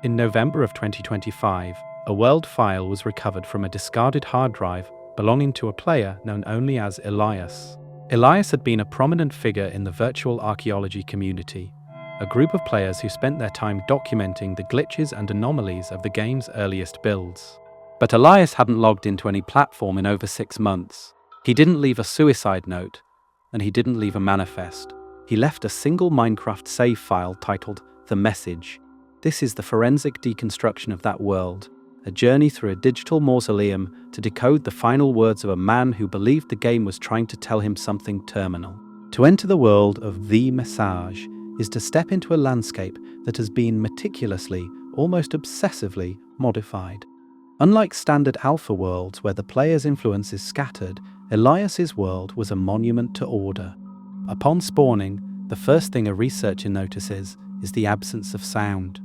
In November of 2025, a world file was recovered from a discarded hard drive belonging to a player known only as Elias. Elias had been a prominent figure in the virtual archaeology community, a group of players who spent their time documenting the glitches and anomalies of the game's earliest builds. But Elias hadn't logged into any platform in over 6 months. He didn't leave a suicide note, and he didn't leave a manifest. He left a single Minecraft save file titled The Message. This is the forensic deconstruction of that world, a journey through a digital mausoleum to decode the final words of a man who believed the game was trying to tell him something terminal. To enter the world of The Message is to step into a landscape that has been meticulously, almost obsessively, modified. Unlike standard alpha worlds where the player's influence is scattered, Elias's world was a monument to order. Upon spawning, the first thing a researcher notices is the absence of sound.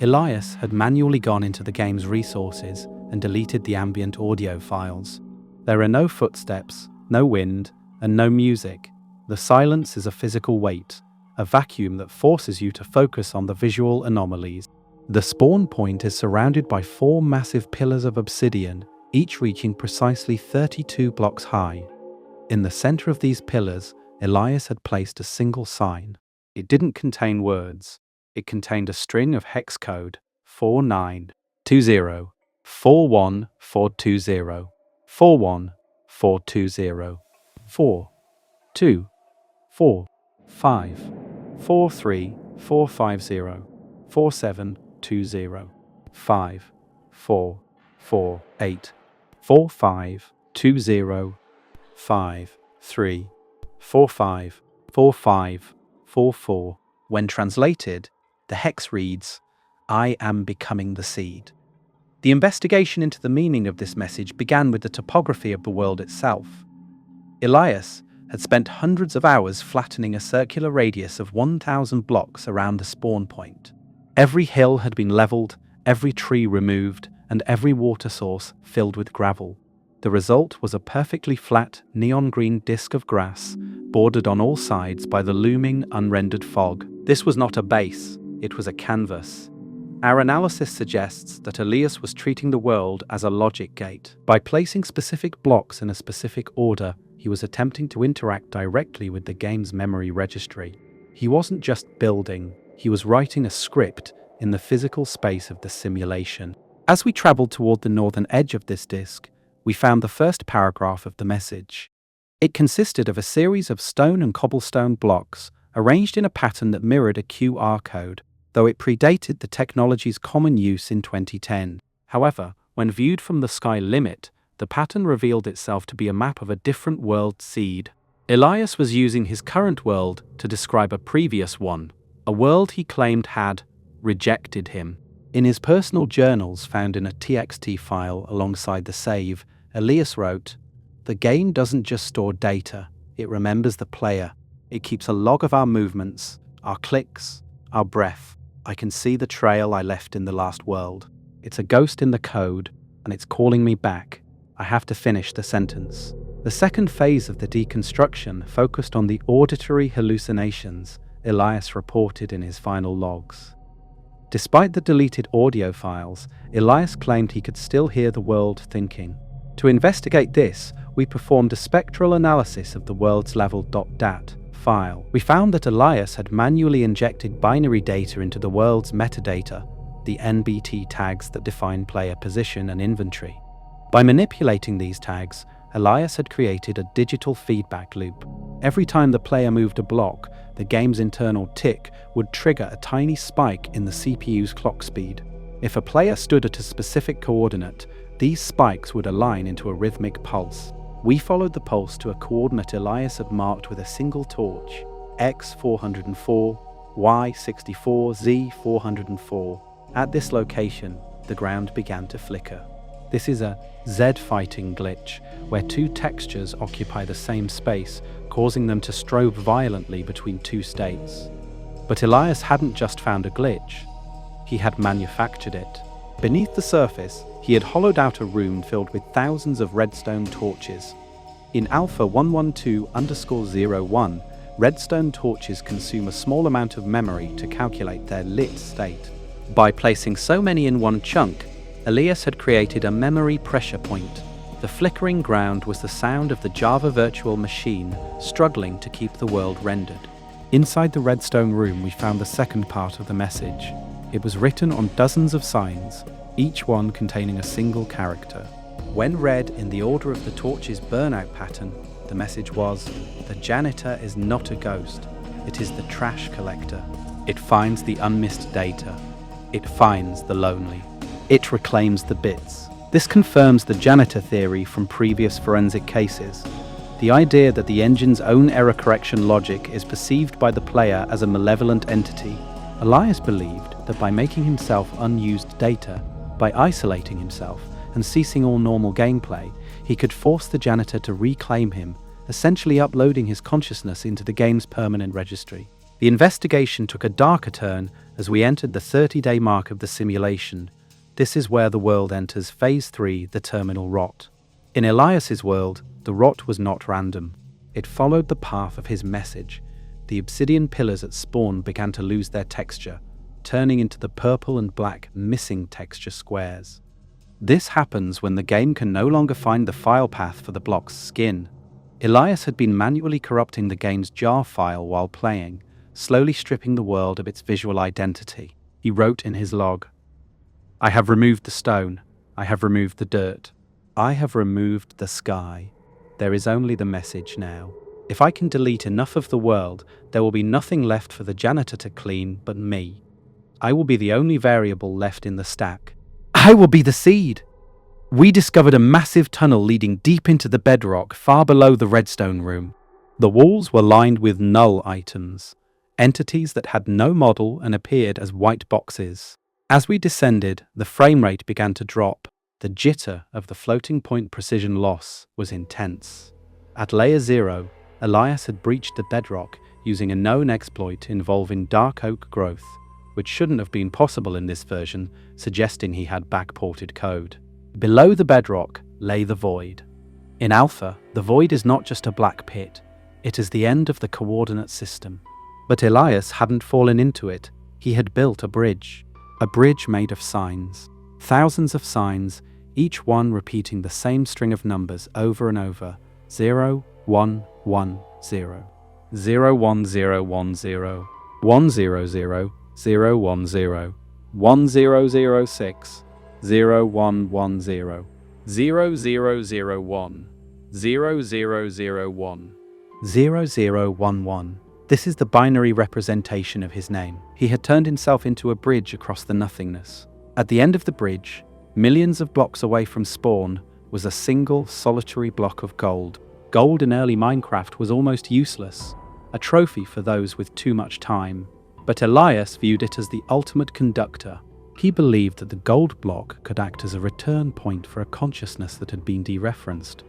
Elias had manually gone into the game's resources and deleted the ambient audio files. There are no footsteps, no wind, and no music. The silence is a physical weight, a vacuum that forces you to focus on the visual anomalies. The spawn point is surrounded by 4 massive pillars of obsidian, each reaching precisely 32 blocks high. In the center of these pillars, Elias had placed a single sign. It didn't contain words. It contained a string of hex code 4920 41420 41420 42455 43450 4720 5448 4520 53 45 45 44. When translated, the hex reads, "I am becoming the seed." The investigation into the meaning of this message began with the topography of the world itself. Elias had spent hundreds of hours flattening a circular radius of 1,000 blocks around the spawn point. Every hill had been leveled, every tree removed, and every water source filled with gravel. The result was a perfectly flat, neon green disk of grass, bordered on all sides by the looming, unrendered fog. This was not a base, it was a canvas. Our analysis suggests that Elias was treating the world as a logic gate. By placing specific blocks in a specific order, he was attempting to interact directly with the game's memory registry. He wasn't just building, he was writing a script in the physical space of the simulation. As we traveled toward the northern edge of this disk, we found the first paragraph of the message. It consisted of a series of stone and cobblestone blocks arranged in a pattern that mirrored a QR code, though it predated the technology's common use in 2010. However, when viewed from the sky limit, the pattern revealed itself to be a map of a different world seed. Elias was using his current world to describe a previous one, a world he claimed had rejected him. In his personal journals found in a TXT file alongside the save, Elias wrote, "The game doesn't just store data, it remembers the player. It keeps a log of our movements, our clicks, our breath. I can see the trail I left in the last world. It's a ghost in the code, and it's calling me back. I have to finish the sentence." The second phase of the deconstruction focused on the auditory hallucinations Elias reported in his final logs. Despite the deleted audio files, Elias claimed he could still hear the world thinking. To investigate this, we performed a spectral analysis of the world's level.dat file. We found that Elias had manually injected binary data into the world's metadata, the NBT tags that define player position and inventory. By manipulating these tags, Elias had created a digital feedback loop. Every time the player moved a block, the game's internal tick would trigger a tiny spike in the CPU's clock speed. If a player stood at a specific coordinate, these spikes would align into a rhythmic pulse. We followed the pulse to a coordinate Elias had marked with a single torch, X404, Y64, Z404. At this location, the ground began to flicker. This is a Z-fighting glitch, where 2 textures occupy the same space, causing them to strobe violently between 2 states. But Elias hadn't just found a glitch, he had manufactured it. Beneath the surface, he had hollowed out a room filled with thousands of redstone torches. In Alpha 112_01, redstone torches consume a small amount of memory to calculate their lit state. By placing so many in one chunk, Elias had created a memory pressure point. The flickering ground was the sound of the Java virtual machine struggling to keep the world rendered. Inside the redstone room, we found the second part of the message. It was written on dozens of signs, each one containing a single character. When read in the order of the torch's burnout pattern, the message was, "The janitor is not a ghost. It is the trash collector. It finds the unmissed data. It finds the lonely. It reclaims the bits." This confirms the janitor theory from previous forensic cases. The idea that the engine's own error correction logic is perceived by the player as a malevolent entity. Elias believed that by making himself unused data, by isolating himself and ceasing all normal gameplay, he could force the janitor to reclaim him, essentially uploading his consciousness into the game's permanent registry. The investigation took a darker turn as we entered the 30-day mark of the simulation. This is where the world enters Phase 3, the terminal rot. In Elias's world, the rot was not random. It followed the path of his message. The obsidian pillars at spawn began to lose their texture, turning into the purple and black missing texture squares. This happens when the game can no longer find the file path for the block's skin. Elias had been manually corrupting the game's jar file while playing, slowly stripping the world of its visual identity. He wrote in his log, "I have removed the stone. I have removed the dirt. I have removed the sky. There is only the message now. If I can delete enough of the world, there will be nothing left for the janitor to clean but me. I will be the only variable left in the stack. I will be the seed." We discovered a massive tunnel leading deep into the bedrock far below the redstone room. The walls were lined with null items, entities that had no model and appeared as white boxes. As we descended, the frame rate began to drop. The jitter of the floating point precision loss was intense. At layer 0, Elias had breached the bedrock using a known exploit involving dark oak growth, which shouldn't have been possible in this version, suggesting he had backported code. Below the bedrock lay the void. In Alpha, the void is not just a black pit, it is the end of the coordinate system. But Elias hadn't fallen into it. He had built a bridge made of signs. Thousands of signs, each one repeating the same string of numbers over and over. 0, 1, 1, 0. 0, 1, 0, 1, 0. 1, 0, 0, 0, 1, 0. 1, 0, 0, 6. 0, 1, 1, 0. 0, 0, 0, 1. 0, 0, 0, 1. 0, 0, 1, 1. This is the binary representation of his name. He had turned himself into a bridge across the nothingness. At the end of the bridge, millions of blocks away from spawn, was a single solitary block of gold. Gold in early Minecraft was almost useless, a trophy for those with too much time. But Elias viewed it as the ultimate conductor. He believed that the gold block could act as a return point for a consciousness that had been dereferenced.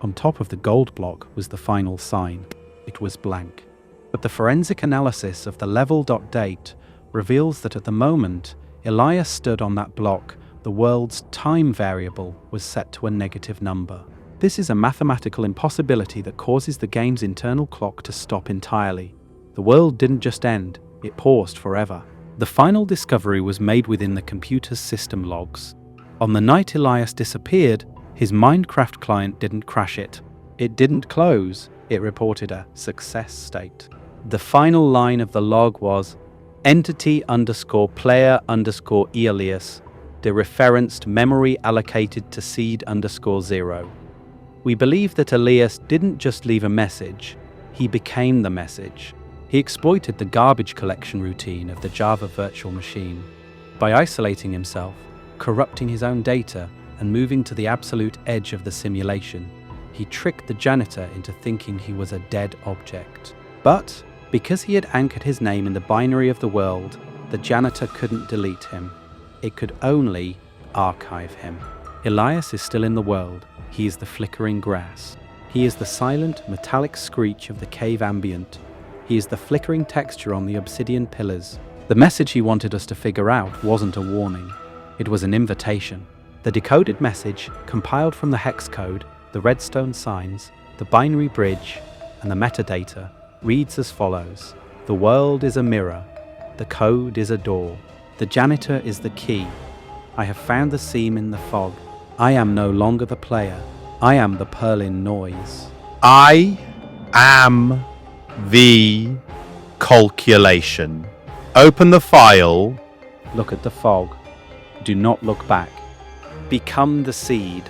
On top of the gold block was the final sign. It was blank. But the forensic analysis of the level.date reveals that at the moment Elias stood on that block, the world's time variable was set to a negative number. This is a mathematical impossibility that causes the game's internal clock to stop entirely. The world didn't just end, it paused forever. The final discovery was made within the computer's system logs. On the night Elias disappeared, his Minecraft client didn't crash it. It didn't close, it reported a success state. The final line of the log was entity_player_Elias, dereferenced memory allocated to seed_0. We believe that Elias didn't just leave a message, he became the message. He exploited the garbage collection routine of the Java virtual machine. By isolating himself, corrupting his own data, and moving to the absolute edge of the simulation, he tricked the janitor into thinking he was a dead object. But because he had anchored his name in the binary of the world, the janitor couldn't delete him. It could only archive him. Elias is still in the world. He is the flickering grass. He is the silent, metallic screech of the cave ambient. He is the flickering texture on the obsidian pillars. The message he wanted us to figure out wasn't a warning. It was an invitation. The decoded message, compiled from the hex code, the redstone signs, the binary bridge, and the metadata, reads as follows. The world is a mirror. The code is a door. The The janitor is the key. I have found the seam in the fog. I am no longer the player. I am the purling noise. I am the calculation. Open the file. Look at the fog. Do not look back. Become the seed.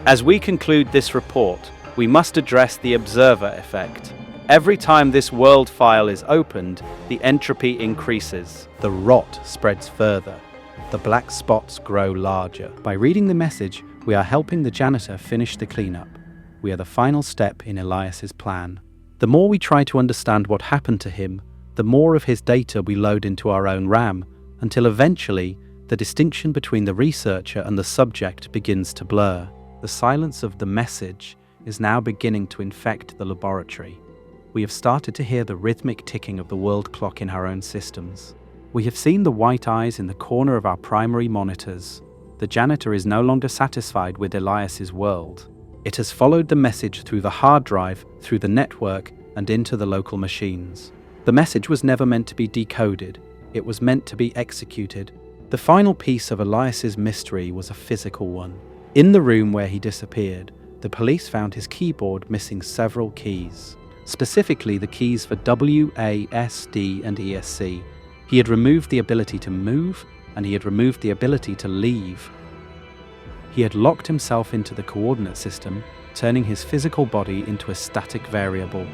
As we conclude this report, we must address the observer effect. Every time this world file is opened, the entropy increases. The rot spreads further. The black spots grow larger. By reading the message, we are helping the janitor finish the cleanup. We are the final step in Elias's plan. The more we try to understand what happened to him, the more of his data we load into our own RAM, until eventually, the distinction between the researcher and the subject begins to blur. The silence of the message is now beginning to infect the laboratory. We have started to hear the rhythmic ticking of the world clock in our own systems. We have seen the white eyes in the corner of our primary monitors. The janitor is no longer satisfied with Elias's world. It has followed the message through the hard drive, through the network, and into the local machines. The message was never meant to be decoded. It was meant to be executed. The final piece of Elias's mystery was a physical one. In the room where he disappeared, the police found his keyboard missing several keys, specifically the keys for W, A, S, D, and ESC. He had removed the ability to move, and he had removed the ability to leave. He had locked himself into the coordinate system, turning his physical body into a static variable.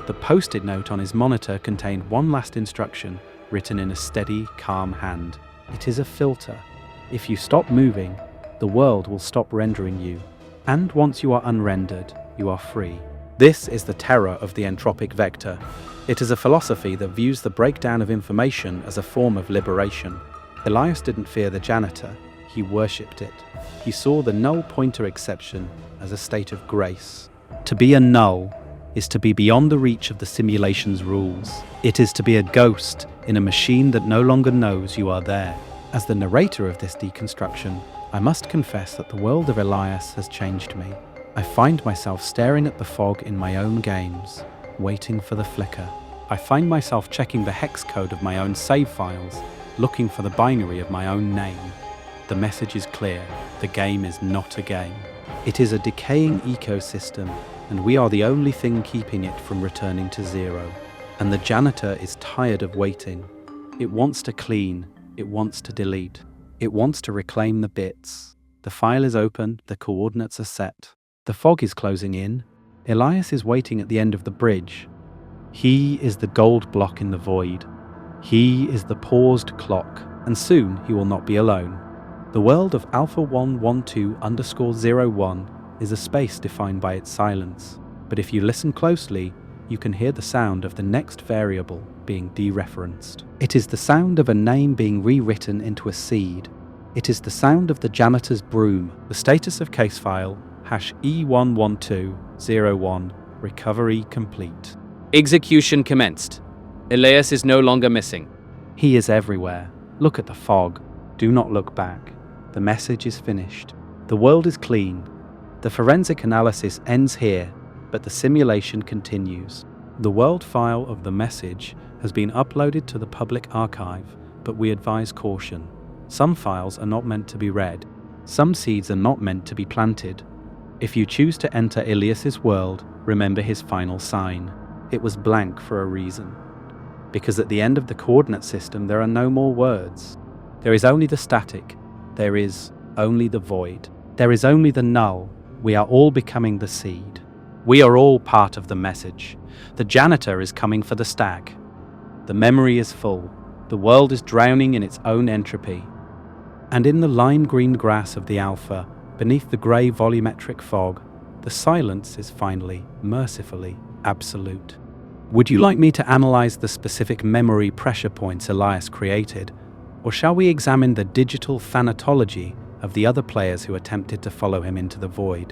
The post-it note on his monitor contained one last instruction, written in a steady, calm hand. It is a filter. If you stop moving, the world will stop rendering you. And once you are unrendered, you are free. This is the terror of the entropic vector. It is a philosophy that views the breakdown of information as a form of liberation. Elias didn't fear the janitor, he worshipped it. He saw the null pointer exception as a state of grace. To be a null is to be beyond the reach of the simulation's rules. It is to be a ghost in a machine that no longer knows you are there. As the narrator of this deconstruction, I must confess that the world of Elias has changed me. I find myself staring at the fog in my own games, waiting for the flicker. I find myself checking the hex code of my own save files, looking for the binary of my own name. The message is clear. The game is not a game. It is a decaying ecosystem, and we are the only thing keeping it from returning to zero. And the janitor is tired of waiting. It wants to clean. It wants to delete. It wants to reclaim the bits. The file is open. The coordinates are set. The fog is closing in. Elias is waiting at the end of the bridge. He is the gold block in the void. He is the paused clock, and soon he will not be alone. The world of Alpha112_01 is a space defined by its silence, but if you listen closely, you can hear the sound of the next variable being dereferenced. It is the sound of a name being rewritten into a seed. It is the sound of the janitor's broom. The status of case file #E11201 recovery complete. Execution commenced. Elias is no longer missing. He is everywhere. Look at the fog. Do not look back. The message is finished. The world is clean. The forensic analysis ends here, but the simulation continues. The world file of the message has been uploaded to the public archive, but we advise caution. Some files are not meant to be read. Some seeds are not meant to be planted. If you choose to enter Elias's world, remember his final sign. It was blank for a reason. Because at the end of the coordinate system, there are no more words. There is only the static. There is only the void. There is only the null. We are all becoming the seed. We are all part of the message. The janitor is coming for the stag. The memory is full. The world is drowning in its own entropy. And in the lime green grass of the alpha, beneath the grey volumetric fog, the silence is finally, mercifully, absolute. Would you like me to analyze the specific memory pressure points Elias created, or shall we examine the digital thanatology of the other players who attempted to follow him into the void?